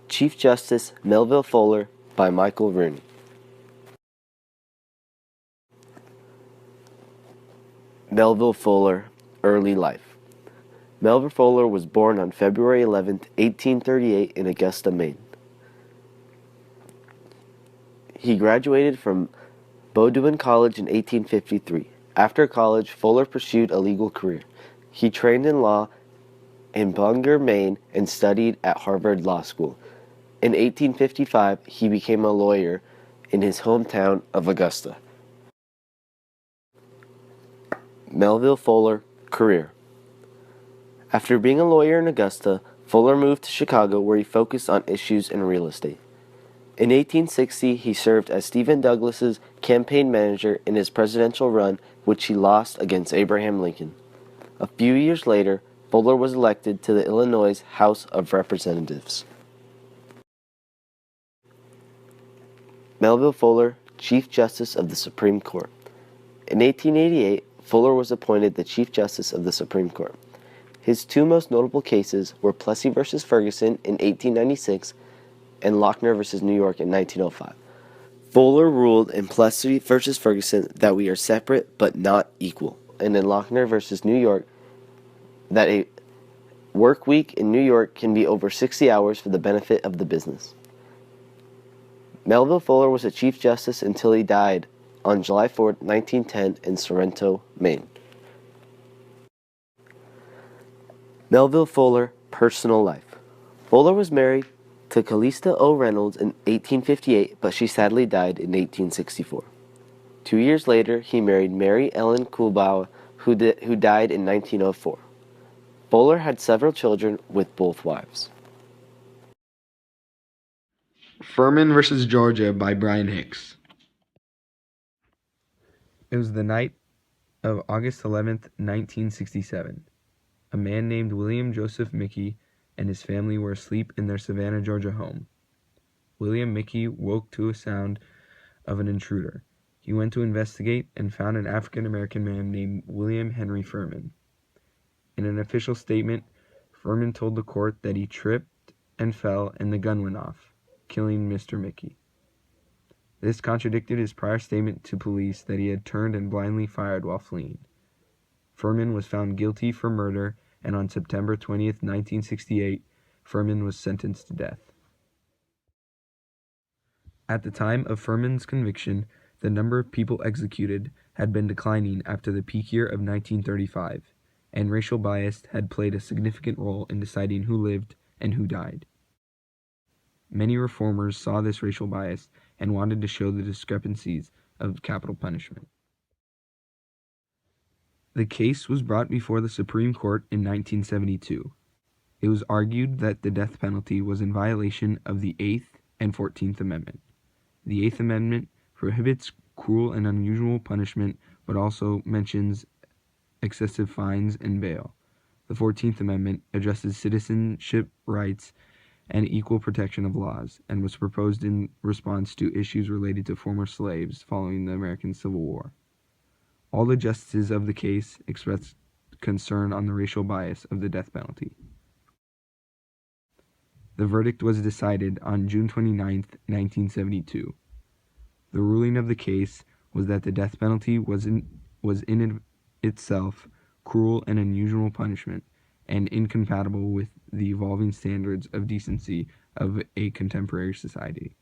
Chief Justice Melville Fuller by Michael Rooney. Melville Fuller, Early Life. Melville Fuller was born on February 11, 1838 in Augusta, Maine. He graduated from Bowdoin College in 1853. After college, Fuller pursued a legal career. He trained in law in Bangor, Maine, and studied at Harvard Law School. In 1855, he became a lawyer in his hometown of Augusta. Melville Fuller, career. After being a lawyer in Augusta, Fuller moved to Chicago where he focused on issues in real estate. In 1860, he served as Stephen Douglas's campaign manager in his presidential run, which he lost against Abraham Lincoln. A few years later, Fuller was elected to the Illinois House of Representatives. Melville Fuller, Chief Justice of the Supreme Court. In 1888, Fuller was appointed the Chief Justice of the Supreme Court. His two most notable cases were Plessy v. Ferguson in 1896 and Lochner v. New York in 1905. Fuller ruled in Plessy v. Ferguson that we are separate but not equal, and in Lochner v. New York that a work week in New York can be over 60 hours for the benefit of the business. Melville Fuller was a Chief Justice until he died on July 4, 1910 in Sorrento, Maine. Melville Fuller, personal life. Fuller was married to Callista O. Reynolds in 1858, but she sadly died in 1864. 2 years later, he married Mary Ellen Kuhlbauer, who died in 1904. Fuller had several children with both wives. Furman vs. Georgia by Brian Hicks. It was the night of August 11th, 1967. A man named William Joseph Mickey and his family were asleep in their Savannah, Georgia home. William Mickey woke to a sound of an intruder. He went to investigate and found an African-American man named William Henry Furman. In an official statement, Furman told the court that he tripped and fell and the gun went off, killing Mr. Mickey. This contradicted his prior statement to police that he had turned and blindly fired while fleeing. Furman was found guilty for murder, and on September 20th, 1968, Furman was sentenced to death. At the time of Furman's conviction, the number of people executed had been declining after the peak year of 1935, and racial bias had played a significant role in deciding who lived and who died. Many reformers saw this racial bias and wanted to show the discrepancies of capital punishment. The case was brought before the Supreme Court in 1972. It was argued that the death penalty was in violation of the 8th and 14th Amendment. The 8th Amendment prohibits cruel and unusual punishment, but also mentions excessive fines and bail. The 14th Amendment addresses citizenship rights and equal protection of laws, and was proposed in response to issues related to former slaves following the American Civil War. All the justices of the case expressed concern on the racial bias of the death penalty. The verdict was decided on June 29, 1972. The ruling of the case was that the death penalty was in itself cruel and unusual punishment, and incompatible with the evolving standards of decency of a contemporary society.